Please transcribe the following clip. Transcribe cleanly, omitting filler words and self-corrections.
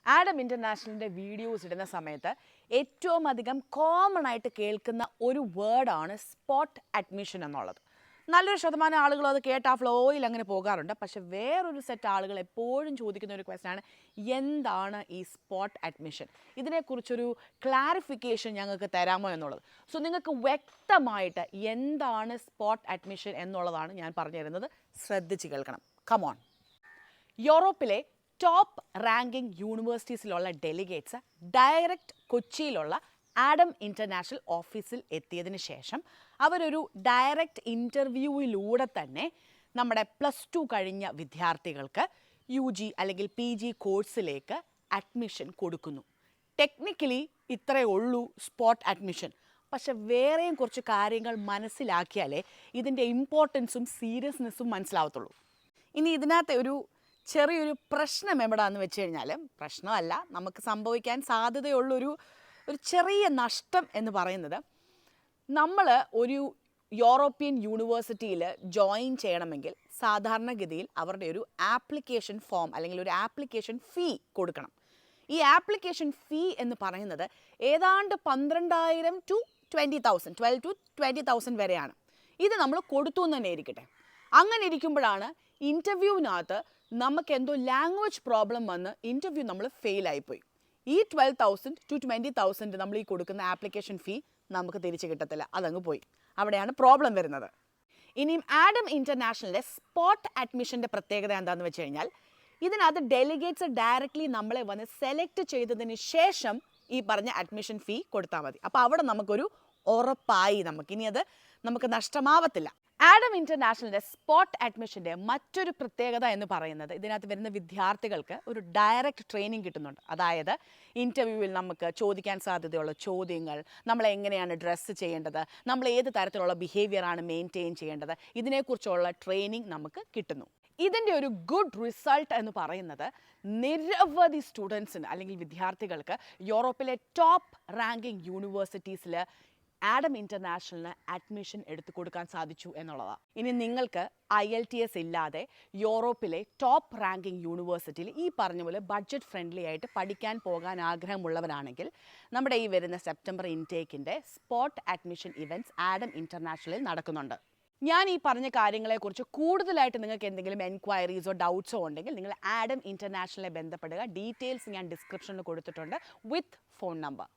Adam ഇൻ്റർനാഷണലിൻ്റെ videos ഇടുന്ന സമയത്ത് ഏറ്റവും അധികം കോമൺ ആയിട്ട് കേൾക്കുന്ന ഒരു വേർഡാണ് സ്പോട്ട് അഡ്മിഷൻ എന്നുള്ളത്. നല്ലൊരു ശതമാനം ആളുകൾ അത് കേട്ട് ആ ഫ്ലോയിൽ അങ്ങനെ പോകാറുണ്ട്. പക്ഷെ വേറൊരു സെറ്റ് ആളുകൾ എപ്പോഴും ചോദിക്കുന്ന ഒരു ക്വസ്റ്റ്യനാണ്, എന്താണ് ഈ സ്പോട്ട് അഡ്മിഷൻ? ഇതിനെക്കുറിച്ചൊരു ക്ലാരിഫിക്കേഷൻ ഞങ്ങൾക്ക് തരാമോ എന്നുള്ളത്. സോ നിങ്ങൾക്ക് വ്യക്തമായിട്ട് എന്താണ് സ്പോട്ട് അഡ്മിഷൻ എന്നുള്ളതാണ് ഞാൻ പറഞ്ഞു തരുന്നത്. ശ്രദ്ധിച്ച് കേൾക്കണം. കമോൺ. യൂറോപ്പിലെ ടോപ്പ് റാങ്കിങ് യൂണിവേഴ്സിറ്റീസിലുള്ള ഡെലിഗേറ്റ്സ് ഡയറക്റ്റ് കൊച്ചിയിലുള്ള ആഡം ഇൻ്റർനാഷണൽ ഓഫീസിൽ എത്തിയതിന് ശേഷം അവരൊരു ഡയറക്റ്റ് ഇൻ്റർവ്യൂവിലൂടെ തന്നെ നമ്മുടെ +2 കഴിഞ്ഞ വിദ്യാർത്ഥികൾക്ക് UG അല്ലെങ്കിൽ PG കോഴ്സിലേക്ക് അഡ്മിഷൻ കൊടുക്കുന്നു. ടെക്നിക്കലി ഇത്രയേ ഉള്ളൂ സ്പോട്ട് അഡ്മിഷൻ. പക്ഷെ വേറെയും കുറച്ച് കാര്യങ്ങൾ മനസ്സിലാക്കിയാലേ ഇതിൻ്റെ ഇമ്പോർട്ടൻസും സീരിയസ്നെസ്സും മനസ്സിലാവത്തുള്ളൂ. ഇനി ഇതിനകത്തെ ഒരു ചെറിയൊരു പ്രശ്നം എവിടെയാണെന്ന് വെച്ച് കഴിഞ്ഞാൽ, പ്രശ്നമല്ല, നമുക്ക് സംഭവിക്കാൻ സാധ്യതയുള്ളൊരു ചെറിയ നഷ്ടം എന്ന് പറയുന്നത്, നമ്മൾ ഒരു യൂറോപ്യൻ യൂണിവേഴ്സിറ്റിയിൽ ജോയിൻ ചെയ്യണമെങ്കിൽ സാധാരണഗതിയിൽ അവരുടെ ഒരു ആപ്ലിക്കേഷൻ ഫോം അല്ലെങ്കിൽ ഒരു ആപ്ലിക്കേഷൻ ഫീ കൊടുക്കണം. ഈ ആപ്ലിക്കേഷൻ ഫീ എന്ന് പറയുന്നത് ഏതാണ്ട് 12,000 to 20,000, 12 to 20,000 വരെയാണ്. ഇത് നമ്മൾ കൊടുത്തു എന്ന് തന്നെ ഇരിക്കട്ടെ. അങ്ങനെ ഇരിക്കുമ്പോഴാണ് ഇൻ്റർവ്യൂവിനകത്ത് നമുക്ക് എന്തോ ലാംഗ്വേജ് പ്രോബ്ലം വന്ന് ഇൻ്റർവ്യൂ നമ്മൾ ഫെയിലായിപ്പോയി. ഈ 12,000 to 20,000 നമ്മൾ ഈ കൊടുക്കുന്ന ആപ്ലിക്കേഷൻ ഫീ നമുക്ക് തിരിച്ച് കിട്ടത്തില്ല, അതങ്ങ് പോയി. അവിടെയാണ് പ്രോബ്ലം വരുന്നത്. ഇനിയും ആഡം ഇൻ്റർനാഷണലിൻ്റെ സ്പോട്ട് അഡ്മിഷൻ്റെ പ്രത്യേകത എന്താണെന്ന് വെച്ച് കഴിഞ്ഞാൽ, ഇതിനകത്ത് ഡെലിഗേറ്റ്സ് ഡയറക്റ്റ്ലി നമ്മളെ വന്ന് സെലക്ട് ചെയ്തതിന് ശേഷം ഈ പറഞ്ഞ അഡ്മിഷൻ ഫീ കൊടുത്താൽ മതി. അപ്പോൾ അവിടെ നമുക്കൊരു ഉറപ്പായി, നമുക്കിനി അത് നമുക്ക് നഷ്ടമാവത്തില്ല. ആഡം ഇൻ്റർനാഷണലിൻ്റെ സ്പോട്ട് അഡ്മിഷൻ്റെ മറ്റൊരു പ്രത്യേകത എന്ന് പറയുന്നത്, ഇതിനകത്ത് വരുന്ന വിദ്യാർത്ഥികൾക്ക് ഒരു ഡയറക്റ്റ് ട്രെയിനിങ് കിട്ടുന്നുണ്ട്. അതായത് ഇൻ്റർവ്യൂവിൽ നമുക്ക് ചോദിക്കാൻ സാധ്യതയുള്ള ചോദ്യങ്ങൾ, നമ്മൾ എങ്ങനെയാണ് ഡ്രസ്സ് ചെയ്യേണ്ടത്, നമ്മൾ ഏത് തരത്തിലുള്ള ബിഹേവിയറാണ് മെയിൻറ്റെയിൻ ചെയ്യേണ്ടത്, ഇതിനെക്കുറിച്ചുള്ള ട്രെയിനിങ് നമുക്ക് കിട്ടുന്നു. ഇതിൻ്റെ ഒരു ഗുഡ് റിസൾട്ട് എന്ന് പറയുന്നത്, നിരവധി സ്റ്റുഡൻസിന് അല്ലെങ്കിൽ വിദ്യാർത്ഥികൾക്ക് യൂറോപ്പിലെ ടോപ്പ് റാങ്കിങ് യൂണിവേഴ്സിറ്റീസിൽ ആഡം ഇൻ്റർനാഷണലിന് അഡ്മിഷൻ എടുത്തു കൊടുക്കാൻ സാധിച്ചു എന്നുള്ളതാണ്. ഇനി നിങ്ങൾക്ക് IELTS ഇല്ലാതെ യൂറോപ്പിലെ ടോപ്പ് റാങ്കിങ് യൂണിവേഴ്സിറ്റിയിൽ ഈ പറഞ്ഞ പോലെ ബഡ്ജറ്റ് ഫ്രണ്ട്ലി ആയിട്ട് പഠിക്കാൻ പോകാൻ ആഗ്രഹമുള്ളവരാണെങ്കിൽ, നമ്മുടെ ഈ വരുന്ന സെപ്റ്റംബർ ഇൻടേക്കിൻ്റെ സ്പോട്ട് അഡ്മിഷൻ ഇവൻറ്റ്സ് ആഡം ഇൻ്റർനാഷണലിൽ നടക്കുന്നുണ്ട്. ഞാൻ ഈ പറഞ്ഞ കാര്യങ്ങളെക്കുറിച്ച് കൂടുതലായിട്ട് നിങ്ങൾക്ക് എന്തെങ്കിലും എൻക്വയറീസോ ഡൗട്ട്സോ ഉണ്ടെങ്കിൽ നിങ്ങൾ ആഡം ഇൻ്റർനാഷണലിനെ ബന്ധപ്പെടുക. ഡീറ്റെയിൽസ് ഞാൻ ഡിസ്ക്രിപ്ഷനിൽ കൊടുത്തിട്ടുണ്ട് വിത്ത് ഫോൺ നമ്പർ.